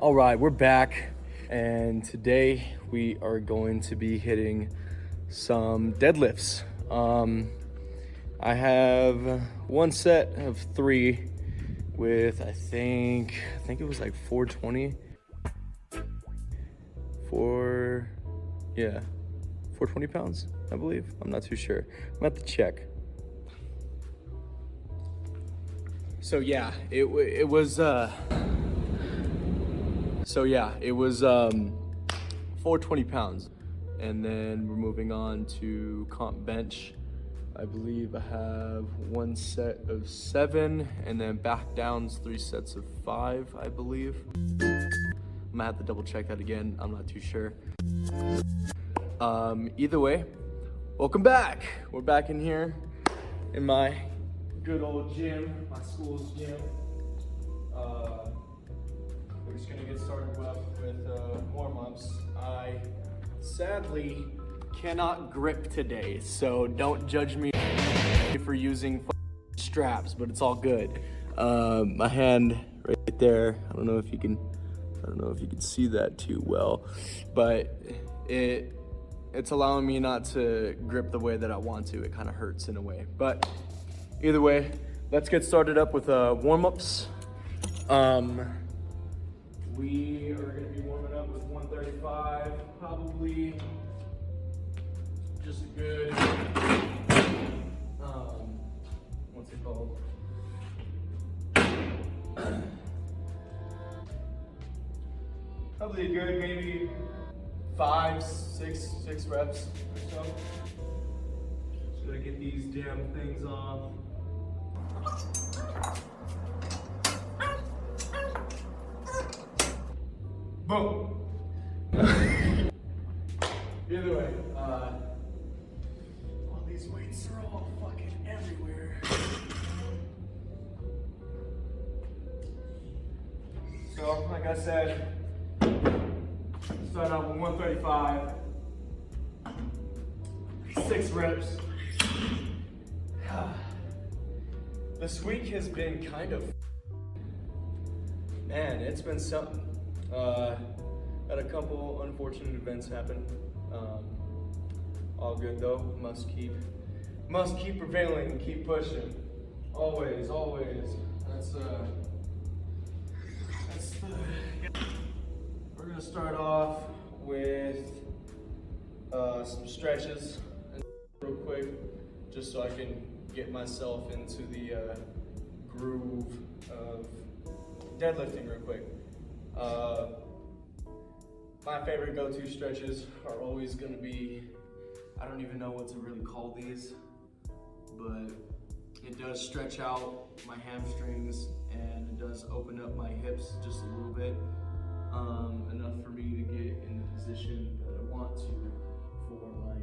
All right, we're back, and today we are going to be hitting some deadlifts. I have one set of 3 with I think it was like 420. 420 pounds, I believe. I'm not too sure. I'm gonna have to check. So yeah, it was 420 pounds. And then we're moving on to comp bench. I believe I have one set of 7, and then back downs 3 sets of 5, I believe. I'm gonna have to double check that again. I'm not too sure. Either way, welcome back. We're back in here in my good old gym, my school's gym. We're just gonna get started with warm-ups. I sadly cannot grip today, so don't judge me for using straps, but it's all good. My hand right there, I don't know if you can see that too well, but it's allowing me not to grip the way that I want to. It kind of hurts in a way, but either way, let's get started up with warm-ups. We are going to be warming up with 135, probably just a good, what's it called? Probably a good maybe 5, 6 reps or so. Just gotta get these damn things off. Boom. Either way, all these weights are all fucking everywhere. So, like I said, start out with 135, 6 reps. This week has been kind of, man, it's been something. Had a couple unfortunate events happen. All good though. Must keep prevailing and keep pushing. Always. We're gonna start off with some stretches real quick, just so I can get myself into the groove of deadlifting real quick. My favorite go-to stretches are always gonna be, I don't even know what to really call these, but it does stretch out my hamstrings and it does open up my hips just a little bit, enough for me to get in the position that I want to for my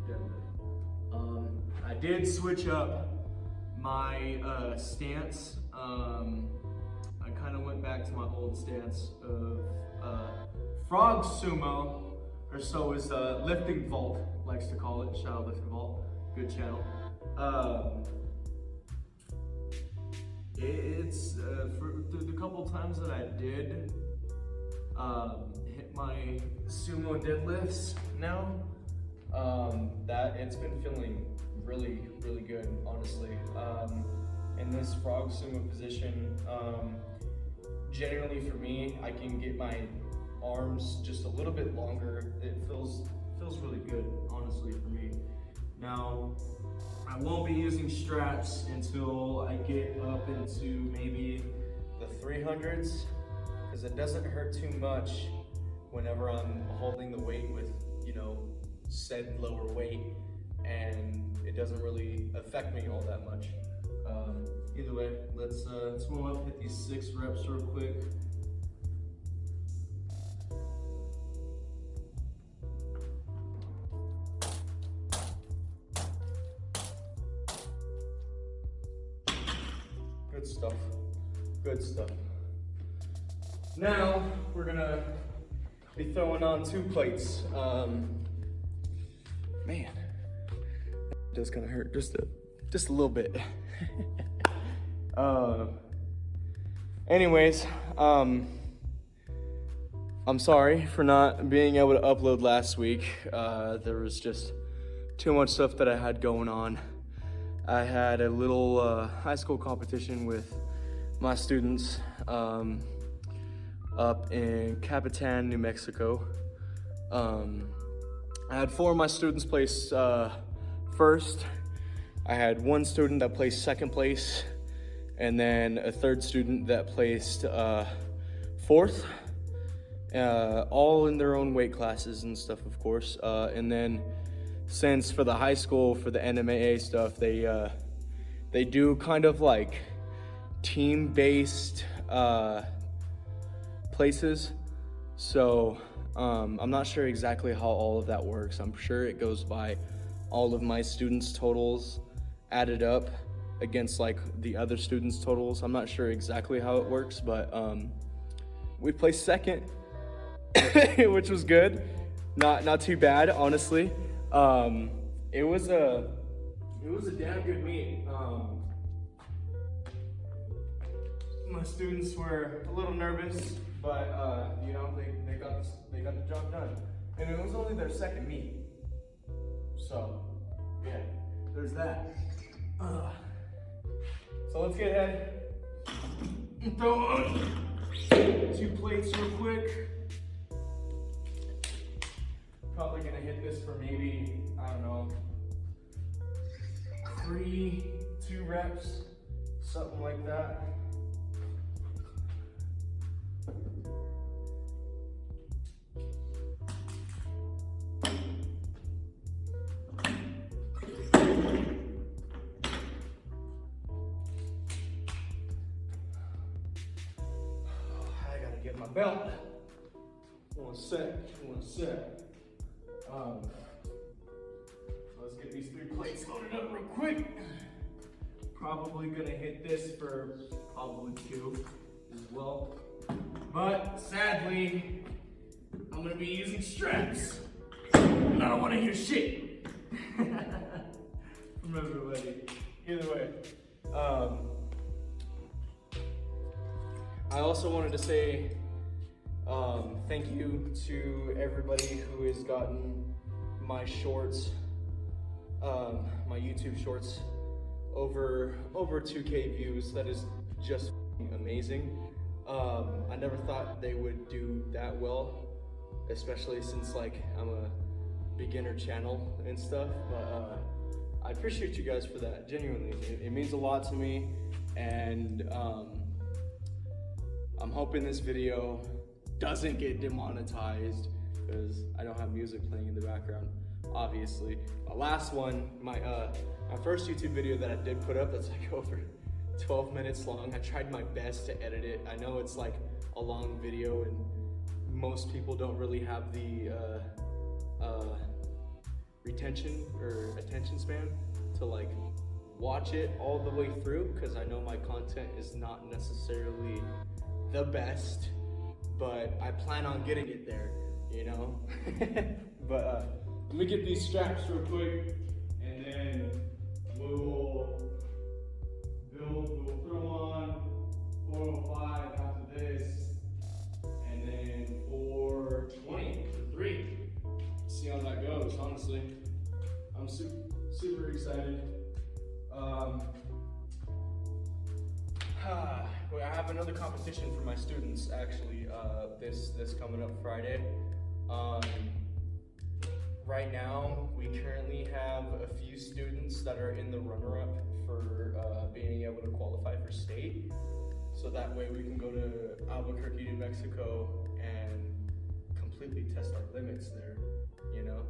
deadlift. I did switch up my stance. I kind of went back to my old stance of frog sumo, or so is lifting vault, likes to call it. Shout out lifting vault, good channel. It's for the couple times that I did hit my sumo deadlifts now, that it's been feeling really good, honestly. In this frog sumo position, generally for me, I can get my arms just a little bit longer. It feels really good, honestly, for me. Now, I won't be using straps until I get up into maybe the 300s, because it doesn't hurt too much whenever I'm holding the weight with, said lower weight, and it doesn't really affect me all that much. Either way, let's warm up, hit these 6 reps real quick. Good stuff. Now we're gonna be throwing on 2 plates. Man, it does kind of hurt just a little bit. Anyways, I'm sorry for not being able to upload last week. There was just too much stuff that I had going on. I had a little high school competition with my students up in Capitan, New Mexico. I had 4 of my students place first. I had 1 student that placed second place, and then a 3rd student that placed 4th, all in their own weight classes and stuff, of course. And then since for the high school, for the NMAA stuff, they do kind of like team-based places. So I'm not sure exactly how all of that works. I'm sure it goes by all of my students' totals added up against like the other students' totals. I'm not sure exactly how it works, but we placed second, which was good. Not too bad, honestly. It was a damn good meet. My students were a little nervous, but you know, they got the job done, and it was only their second meet. So yeah, there's that. So let's get ahead and throw on 2 plates real quick. Probably gonna hit this for maybe, I don't know, 2 reps, something like that. Get my belt. One sec. Let's get these 3 plates loaded up real quick. Probably gonna hit this for probably 2 as well. But sadly, I'm gonna be using straps. And I don't wanna hear shit from everybody. Either way. I also wanted to say thank you to everybody who has gotten my shorts, my YouTube shorts, over 2K views. That is just amazing. I never thought they would do that well, especially since like I'm a beginner channel and stuff. But I appreciate you guys for that. Genuinely, it means a lot to me, and I'm hoping this video doesn't get demonetized because I don't have music playing in the background, obviously. My last one, my first YouTube video that I did put up, that's like over 12 minutes long. I tried my best to edit it. I know it's like a long video and most people don't really have the retention or attention span to like watch it all the way through, because I know my content is not necessarily the best, but I plan on getting it there, you know? But let me get these straps real quick, and then we'll throw on 405 after this, and then 420 for 3. See how that goes, honestly. I'm super excited. I have another competition for my students actually this coming up Friday. Right now we currently have a few students that are in the runner-up for being able to qualify for state, so that way we can go to Albuquerque, New Mexico and completely test our limits there, you know.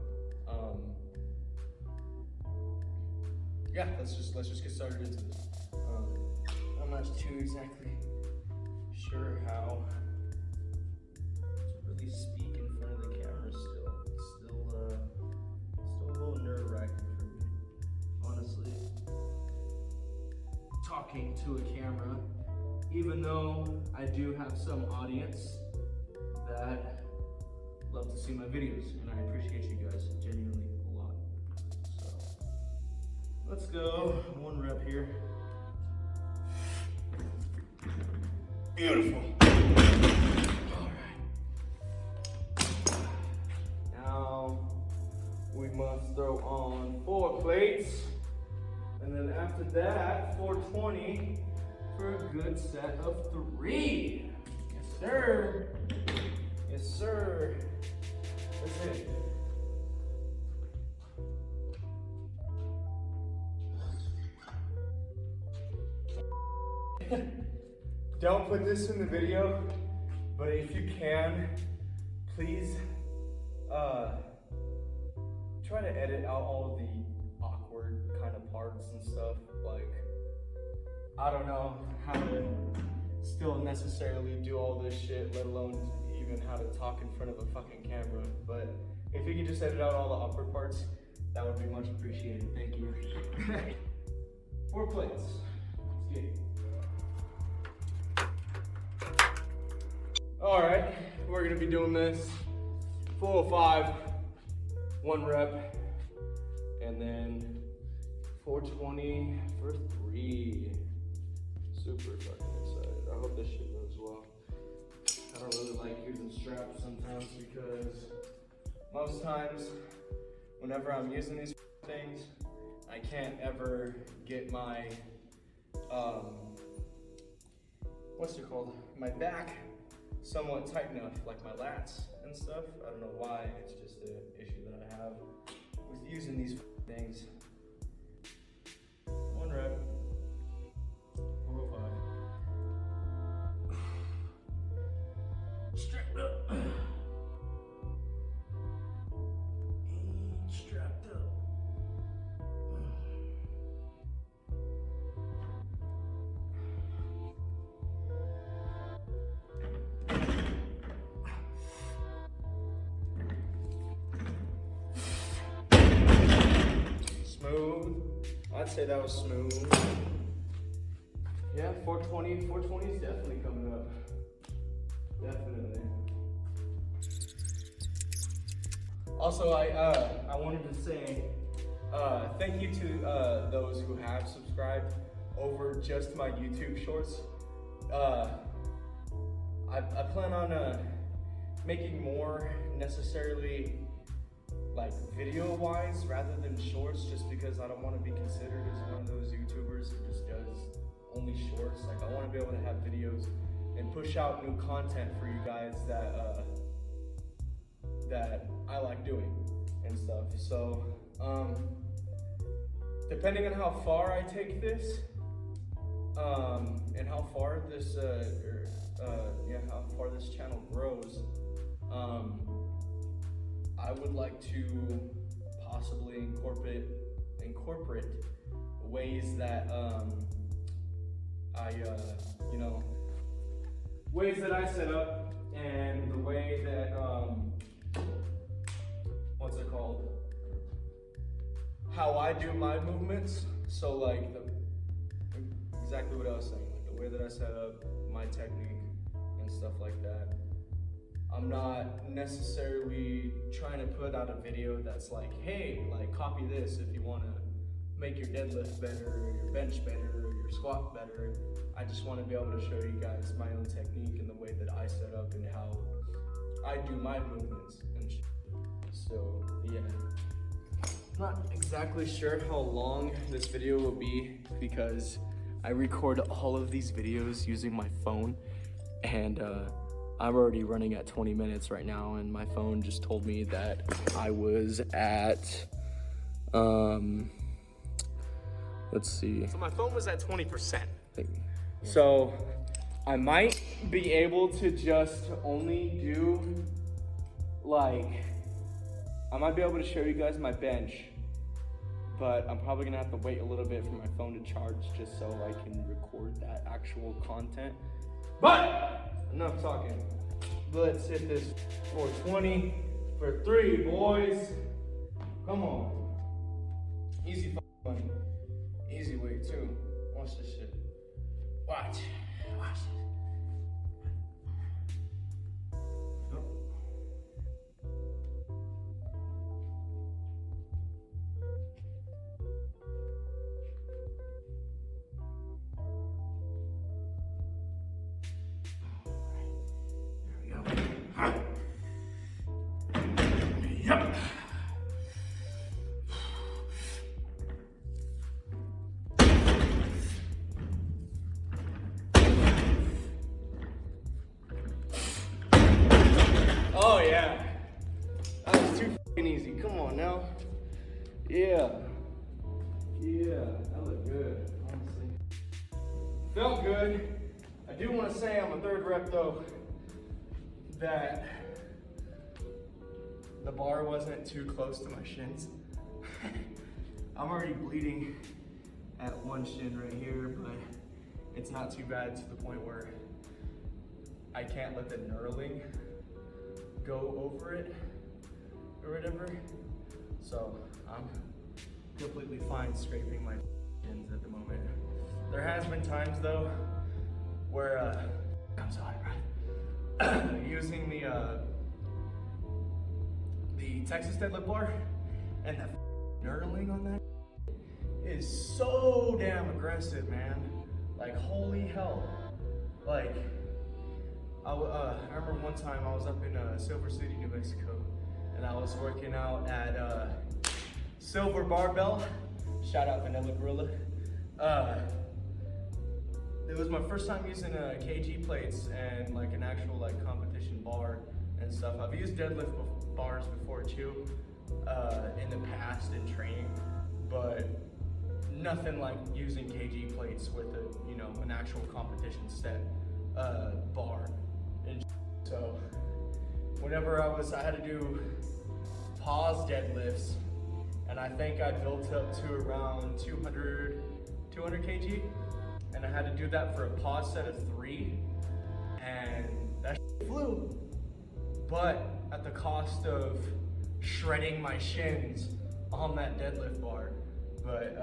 Yeah, let's just get started into this. I'm not too exactly sure how to really speak in front of the camera still. It's still a little nerve-wracking for me, honestly. Talking to a camera, even though I do have some audience that love to see my videos, and I appreciate you guys genuinely a lot. So let's go 1 rep here. Beautiful. All right. must throw on 4 plates. And then after that, 420 for a good set of 3. Yes, sir. Yes, sir. That's it. Don't put this in the video, but if you can, please try to edit out all of the awkward kind of parts and stuff. Like, I don't know how to still necessarily do all this shit, let alone even how to talk in front of a fucking camera. But if you could just edit out all the awkward parts, that would be much appreciated. Thank you. 4 plates. Let's get it. All right, we're gonna be doing this 405, 1 rep, and then 420 for 3. Super fucking excited. I hope this shit goes well. I don't really like using straps sometimes because most times, whenever I'm using these things, I can't ever get my, what's it called? My back somewhat tight enough, like my lats and stuff. I don't know why, it's just an issue that I have with using these things. 1 rep, 405. Strapped up. And strapped up. Smooth. I'd say that was smooth. Yeah, 420 is definitely coming up. Definitely. Also, I wanted to say thank you to those who have subscribed over just my YouTube shorts. I plan on making more necessarily like video-wise rather than shorts, just because I don't want to be considered as one of those YouTubers who just does only shorts. Like, I want to be able to have videos and push out new content for you guys that that I like doing and stuff. So depending on how far I take this and how far this how far this channel grows, I would like to possibly incorporate ways that ways that I set up, and the way that what's it called? How I do my movements. So like exactly what I was saying, like the way that I set up my technique and stuff like that. I'm not necessarily trying to put out a video that's like, hey, like copy this if you want to make your deadlift better, or your bench better, or your squat better. I just want to be able to show you guys my own technique and the way that I set up and how I do my movements and shit. So yeah, I'm not exactly sure how long this video will be because I record all of these videos using my phone, and I'm already running at 20 minutes right now, and my phone just told me that I was at, let's see. So my phone was at 20%. So I might be able to just only do like, I might be able to show you guys my bench, but I'm probably gonna have to wait a little bit for my phone to charge just so I can record that actual content. But enough talking. Let's hit this 420 for 3, boys. Come on. Easy money. Easy weight too. Watch this shit. Watch. Watch it. too fucking easy. Come on now. Yeah. Yeah, that looked good, honestly. Felt good. I do want to say on the third rep though, that the bar wasn't too close to my shins. I'm already bleeding at one shin right here, but it's not too bad to the point where I can't let the knurling go over it or whatever. So I'm completely fine scraping my shins at the moment. There has been times though where I'm sorry, right? Using the Texas deadlift bar, and the knurling on that is so damn aggressive, man. Like, holy hell. Like, I remember one time I was up in Silver City, New Mexico, and I was working out at Silver Barbell. Shout out Vanilla Gorilla. It was my first time using kg plates and like an actual like competition bar and stuff. I've used deadlift bars before too, in the past in training, but nothing like using kg plates with a, you know, an actual competition set bar. And so whenever I had to do pause deadlifts, and I think I built up to around 200 kg, and I had to do that for a pause set of 3, and that flew, but at the cost of shredding my shins on that deadlift bar. But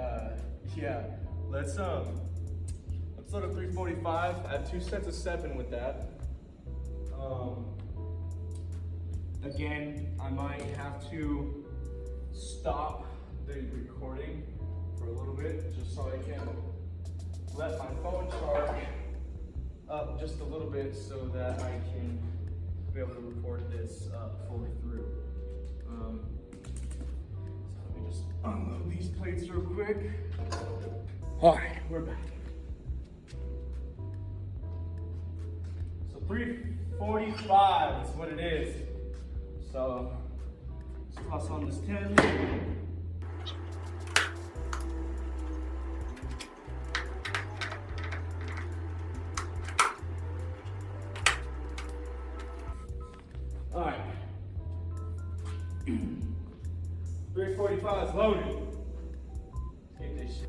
yeah, let's load up 345. I have 2 sets of 7 with that. Again, I might have to stop the recording for a little bit just so I can let my phone charge up just a little bit so that I can be able to record this fully through. So let me just unload these plates real quick. All right, we're back. So 345 is what it is. So let's toss on this 10. All right, 345 is loaded. Let's get this shit.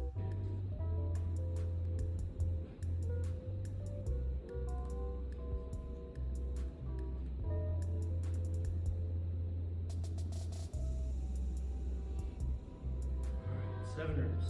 All right, 7 reps.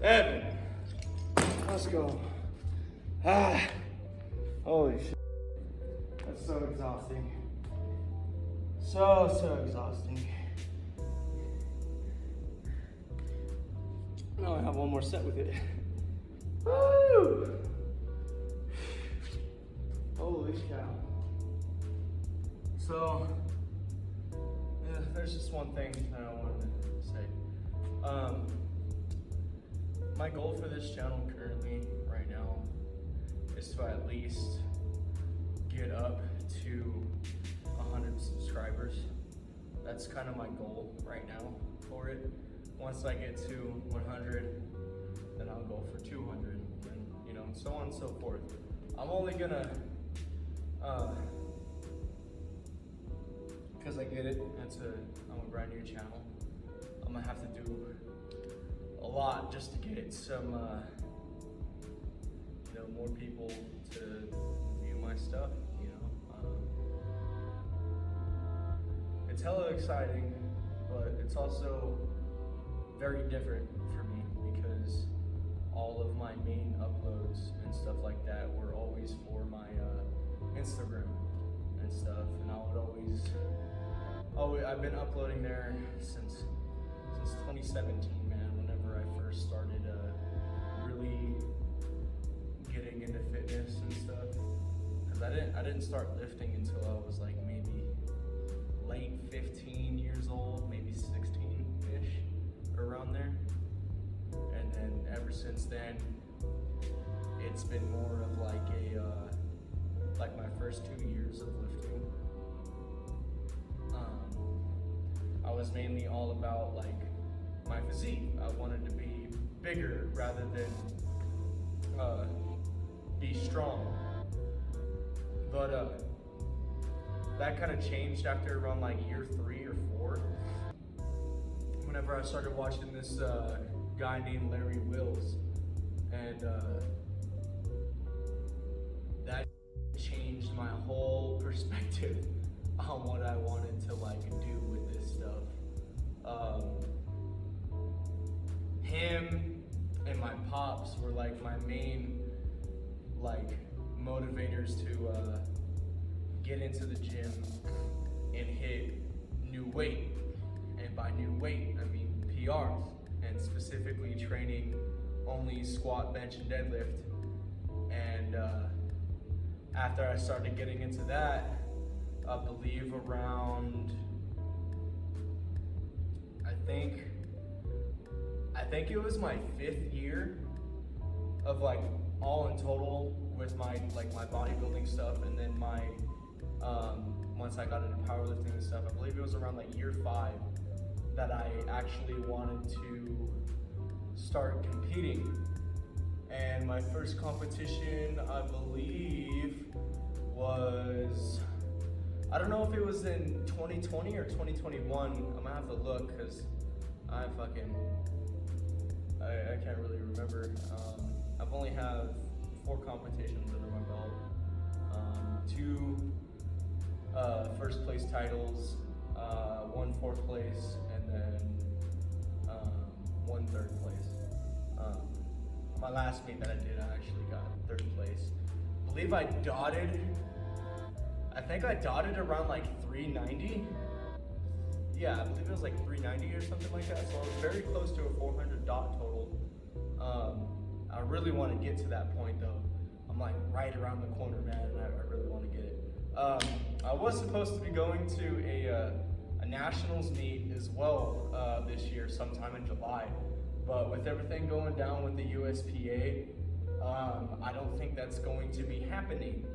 Seven. Let's go. Holy shit. That's so exhausting. So exhausting. Now I have one more set with it. Woo! Holy cow. So, yeah, there's just one thing that I wanted to say. My goal for this channel currently, right now, is to at least get up to 100 subscribers. That's kind of my goal right now for it. Once I get to 100, then I'll go for 200, and you know, so on and so forth. I'm only gonna, because I get it, I'm a brand new channel. I'm gonna have to do a lot just to get some, you know, more people to view my stuff, you know. It's hella exciting, but it's also very different for me because all of my main uploads I've been uploading there since 2017, man. Whenever I first started really getting into fitness and stuff, because I didn't start lifting until I was like maybe late 15 years old, maybe 16-ish, around there. And then ever since then, it's been more of like like my first 2 years of lifting. I was mainly all about like my physique. I wanted to be bigger rather than be strong. But that kind of changed after around like year 3 or 4. Whenever I started watching this guy named Larry Wills, and that changed my whole perspective on what I wanted to like do with this stuff. Him and my pops were like my main like motivators to get into the gym and hit new weight. And by new weight, I mean PRs, and specifically training only squat, bench, and deadlift. And after I started getting into that, I believe around, I think it was my 5th year of like all in total with my like my bodybuilding stuff, and then my once I got into powerlifting and stuff, I believe it was around like year 5 that I actually wanted to start competing. And my first competition, I believe, was, I don't know if it was in 2020 or 2021. I'm gonna have to look because I can't really remember. I've only had 4 competitions under my belt. 2 first place titles, 1 4th place, and then 1 3rd place. My last meet that I did, I actually got 3rd place. I believe I think I dotted around like 390. Yeah, I believe it was like 390 or something like that. So I was very close to a 400 dot total. I really want to get to that point though. I'm like right around the corner, man, and I really want to get it. I was supposed to be going to a nationals meet as well this year, sometime in July. But with everything going down with the USPA, I don't think that's going to be happening.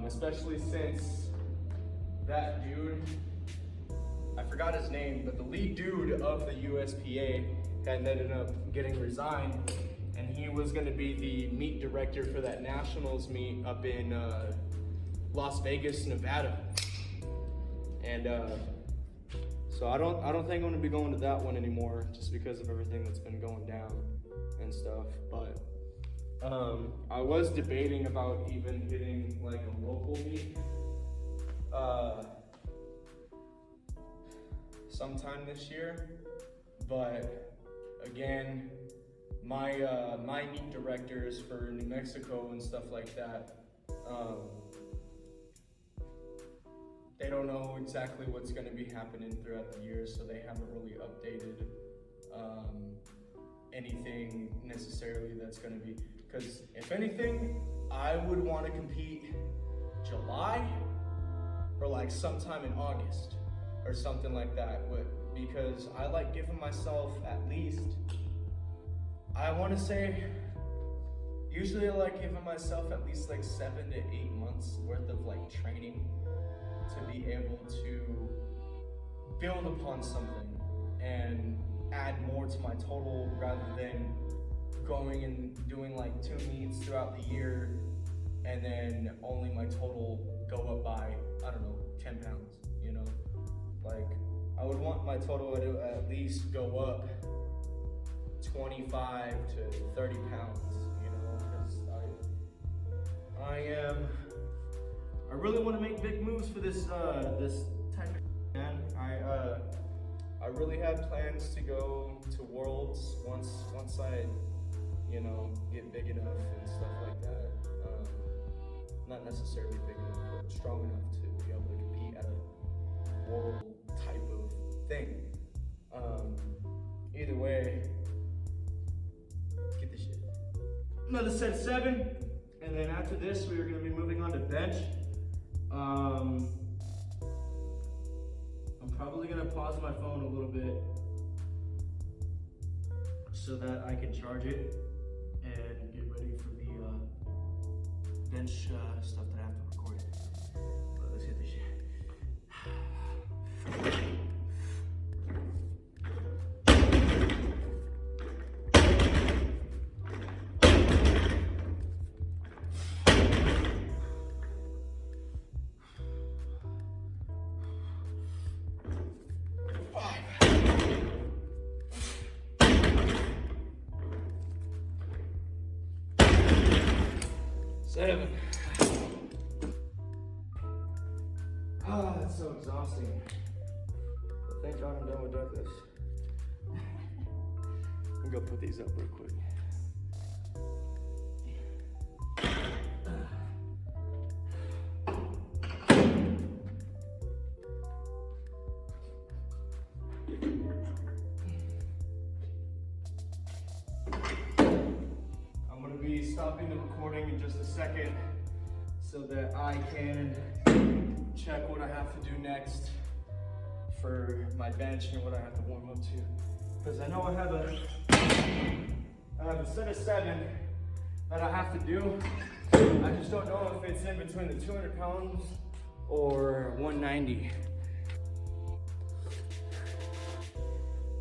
Especially since that dude, I forgot his name, but the lead dude of the USPA had ended up getting resigned, and he was going to be the meet director for that nationals meet up in Las Vegas, Nevada. And so I don't think I'm going to be going to that one anymore, just because of everything that's been going down and stuff. But I was debating about even hitting like a local meet sometime this year, but again, my meet directors for New Mexico and stuff like that, they don't know exactly what's going to be happening throughout the year, so they haven't really updated anything necessarily that's going to be, because if anything, I would want to compete July or like sometime in August or something like that, because I like giving myself at least, I want to say, usually I like giving myself at least like 7 to 8 months worth of like training to be able to build upon something and add more to my total, rather than going and doing like 2 meets throughout the year and then only my total go up by, I don't know, 10 pounds, you know? Like, I would want my total to at least go up 25 to 30 pounds, you know, because I really want to make big moves for this this type of man. I really have plans to go to Worlds once I, you know, get big enough and stuff like that. Not necessarily big enough, but strong enough to be able to compete at a world type thing. Either way, let's get this shit. Another set of 7, and then after this, we are gonna be moving on to bench. I'm probably gonna pause my phone a little bit so that I can charge it and get ready for the bench stuff that I have to record. But let's hit this shit. Seven. Ah, that's so exhausting. But thank God I'm done with deadlifts. I'm gonna put these up real quick. I'm gonna be stopping the recording in just a second so that I can check what I have to do next for my bench and what I have to warm up to. Because I know I have a set of 7 that I have to do. I just don't know if it's in between the 200 pounds or 190.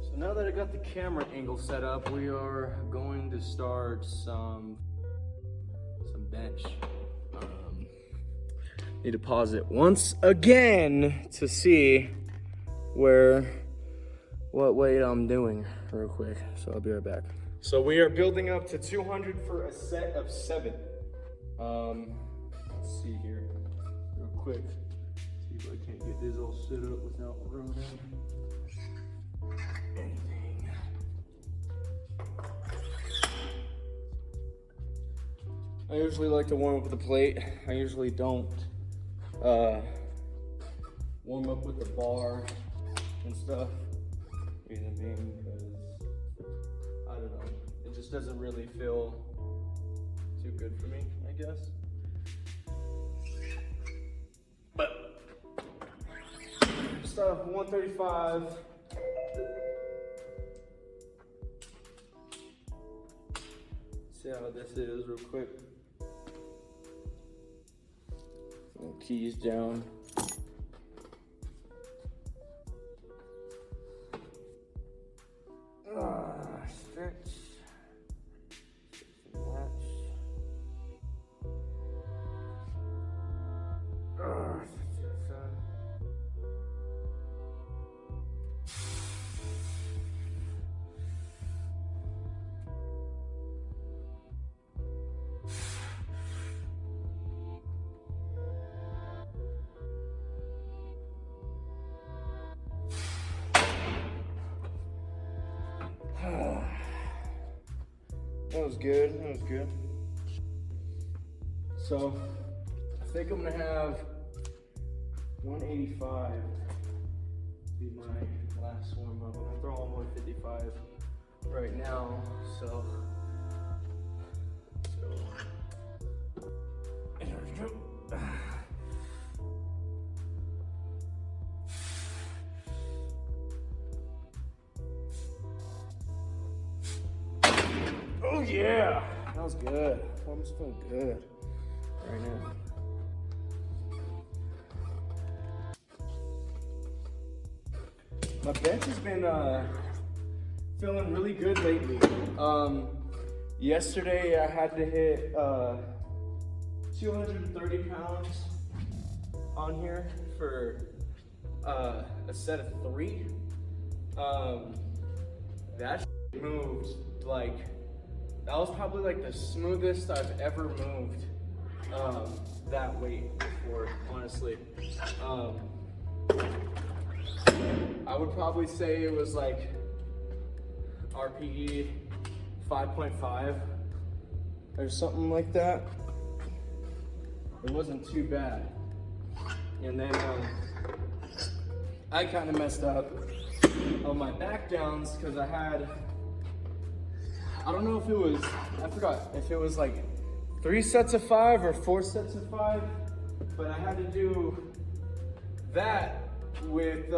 So now that I got the camera angle set up, we are going to start some bench. Need to pause it once again to see what weight I'm doing real quick. So I'll be right back. So we are building up to 200 for a set of 7. Let's see here real quick. See if I can't get this all set up without ruining anything. I usually like to warm up with the plate. I usually don't warm up with the bar and stuff. Reason being because, I don't know, it just doesn't really feel too good for me, I guess. But, start off 135. See how this is real quick. Keys down. Stretch. Latch. That was good, that was good. So, I think I'm gonna have 185 be my last warm up. I'm gonna throw on 155 right now, so. There we go. Oh yeah, that was good. I'm just feeling good right now. My bench has been feeling really good lately. Yesterday I had to hit 230 pounds on here for a set of 3. That moved like, that was probably like the smoothest I've ever moved that weight before, honestly. I would probably say it was like RPE 5.5 or something like that. It wasn't too bad. And then I kind of messed up on my back downs because I don't know if it was, I forgot if it was like 3 sets of 5 or 4 sets of 5, but I had to do that with,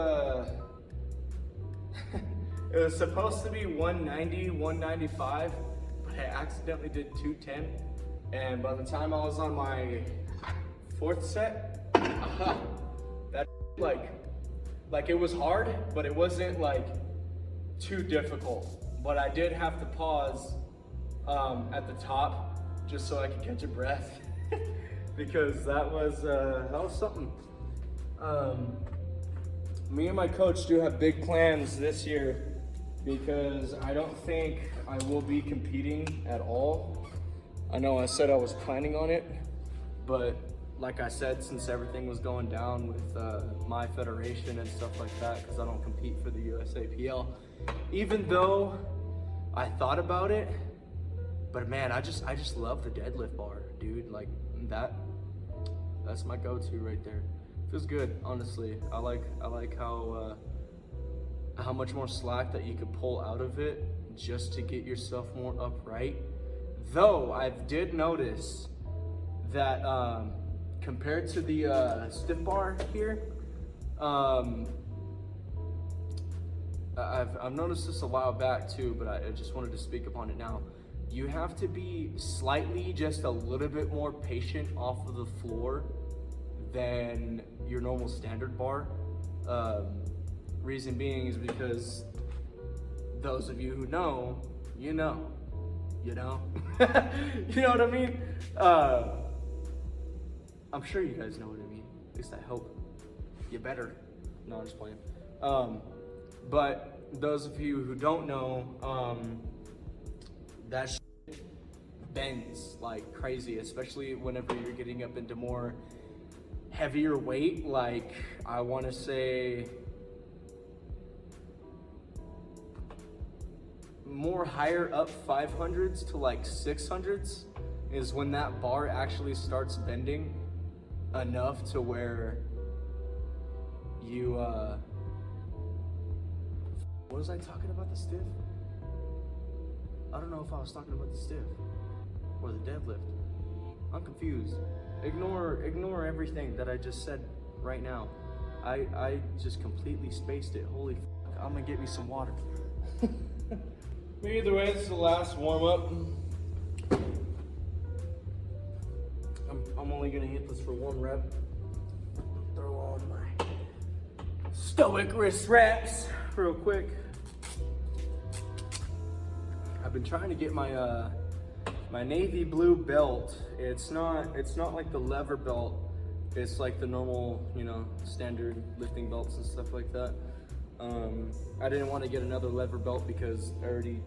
it was supposed to be 190, 195, but I accidentally did 210. And by the time I was on my 4th set, that like it was hard, but it wasn't like too difficult. But I did have to pause at the top just so I could catch a breath because that was something. Me and my coach do have big plans this year because I don't think I will be competing at all. I know I said I was planning on it, but like I said, since everything was going down with my federation and stuff like that, because I don't compete for the USAPL, even though I thought about it, but man, I just love the deadlift bar, dude. Like that's my go-to right there. Feels good, honestly. I like how much more slack that you could pull out of it just to get yourself more upright. Though I did notice that compared to the stiff bar here, I've noticed this a while back too, but I just wanted to speak upon it now. You have to be slightly, just a little bit more patient off of the floor than your normal standard bar. Reason being is because those of you who know, you know. You know what I mean? I'm sure you guys know what I mean. At least I hope. You better. No, I'm just playing. But those of you who don't know, that shit bends like crazy, especially whenever you're getting up into more heavier weight. Like I want to say more higher up 500s to like 600s is when that bar actually starts bending enough to where you what was I talking about, the stiff? I don't know if I was talking about the stiff or the deadlift. I'm confused. Ignore everything that I just said right now. I just completely spaced it. Holy fuck, I'm gonna get me some water. But either way, this is the last warm-up. I'm only gonna hit this for 1 rep. Throw on my stoic wrist wraps real quick. I've been trying to get my my navy blue belt. It's not like the lever belt. It's like the normal, standard lifting belts and stuff like that. I didn't want to get another lever belt because I already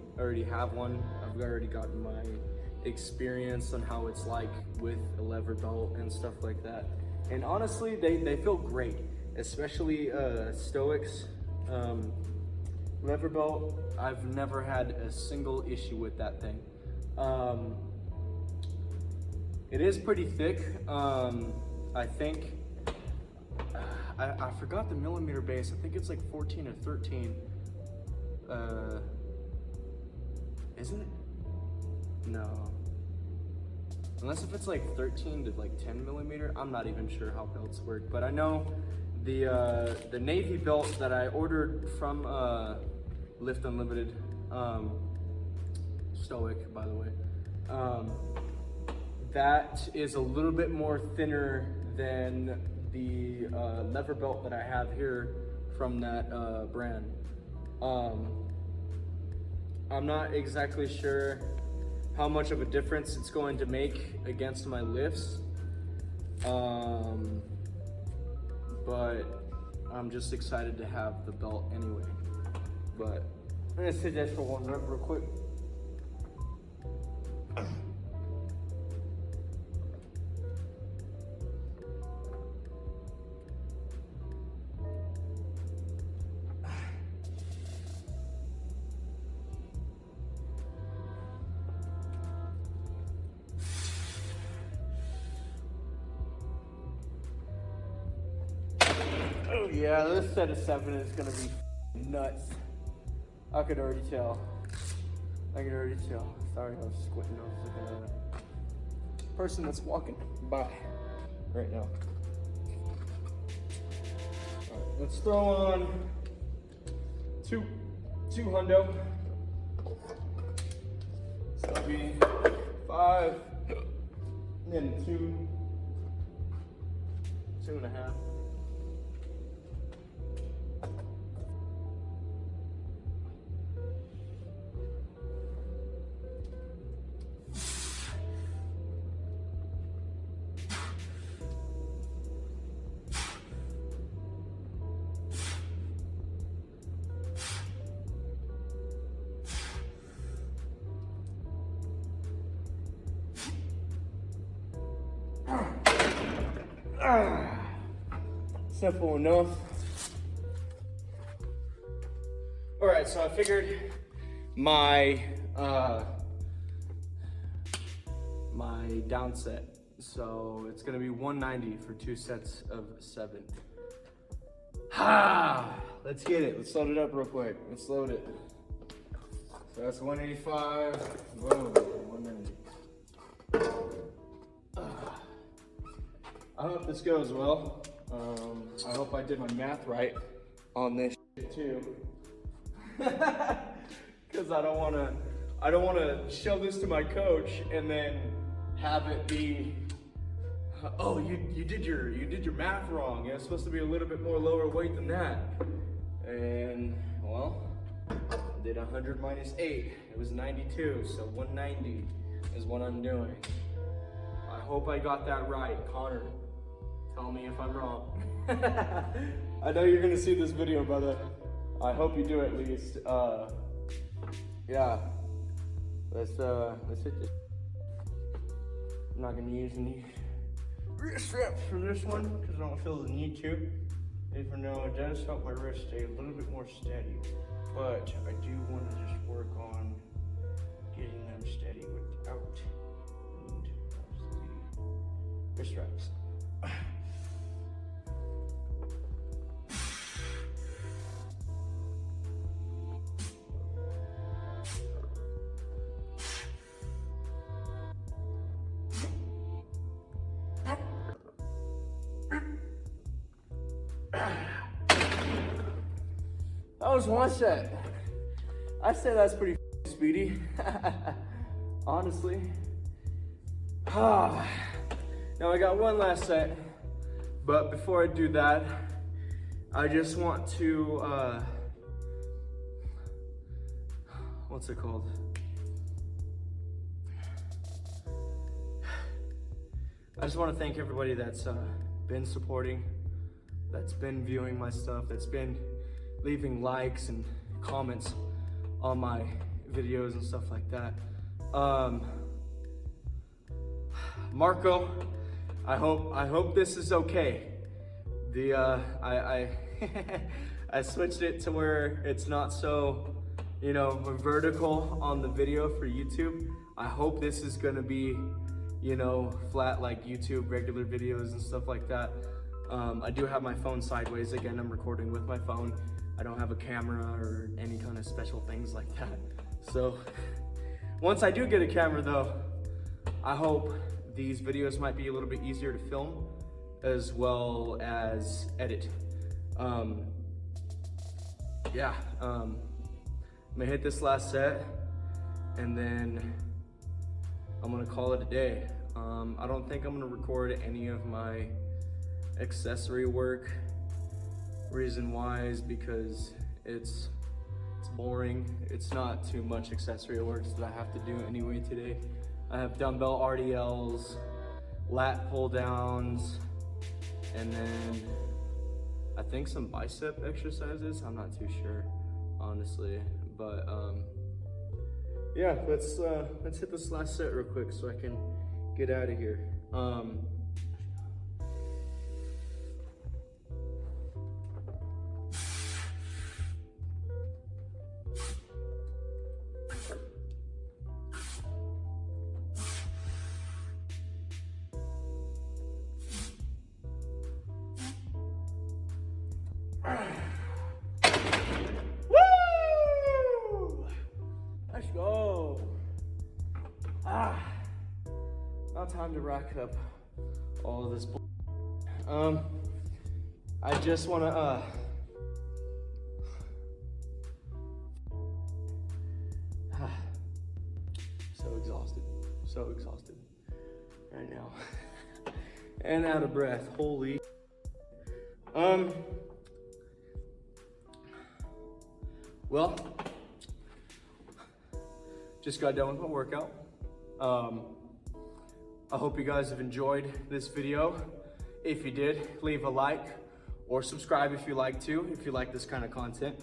have one. I've already gotten my experience on how it's like with a lever belt and stuff like that. And honestly, they feel great, especially Stoic's lever belt. I've never had a single issue with that thing. It is pretty thick. I think I forgot the millimeter base. I think it's like 14 or 13. Isn't it? No. Unless if it's like 13 to like 10 millimeter. I'm not even sure how belts work, but I know the navy belt that I ordered from Lift Unlimited, Stoic, by the way, that is a little bit more thinner than the lever belt that I have here from that brand. I'm not exactly sure how much of a difference it's going to make against my lifts, but I'm just excited to have the belt anyway. But I'm gonna sit there for 1 rep real quick. Yeah, this set of 7 is gonna be nuts. I could already tell. Sorry, I was squinting. I was looking at a person that's walking by right now. All right, let's throw on two hundo. So that'll be 5, then 2.5. Simple enough. All right, so I figured my down set. So it's gonna be 190 for 2 sets of 7. Let's get it. Let's load it up real quick. Let's load it. So that's 185. Whoa, 190. I hope this goes well. I hope I did my math right on this shit too. Because I don't wanna show this to my coach and then have it be, oh, you did your math wrong. It's supposed to be a little bit more lower weight than that. And well, I did 100 minus 8. It was 92, so 190 is what I'm doing. I hope I got that right, Connor. Tell me if I'm wrong. I know you're gonna see this video, brother. I hope you do at least. Yeah. Let's hit this. I'm not gonna use any wrist straps for this one because I don't feel the need to. Even though it does help my wrist stay a little bit more steady. But I do want to just work on getting them steady without the need of the wrist straps. That was one set. I say that's pretty speedy, honestly. Now I got one last set, but before I do that, I just want to, what's it called? I just want to thank everybody that's been supporting, that's been viewing my stuff, that's been leaving likes and comments on my videos and stuff like that. Marco, I hope this is okay. The I switched it to where it's not so, you know, vertical on the video for YouTube. I hope this is gonna be, you know, flat like YouTube regular videos and stuff like that. I do have my phone sideways. Again, I'm recording with my phone. I don't have a camera or any kind of special things like that. So once I do get a camera though, I hope these videos might be a little bit easier to film as well as edit. Yeah, I'm gonna hit this last set and then I'm gonna call it a day. I don't think I'm gonna record any of my accessory work. Reason why is because it's boring. It's not too much accessory work that I have to do anyway today. I have dumbbell RDLs, lat pull downs, and then I think some bicep exercises. I'm not too sure, honestly. But yeah, let's hit this last set real quick so I can get out of here. time to rack up all of this bull. I just wanna so exhausted right now. And out of breath, holy. Well, just got done with my workout. I hope you guys have enjoyed this video. If you did, leave a like or subscribe if you like this kind of content.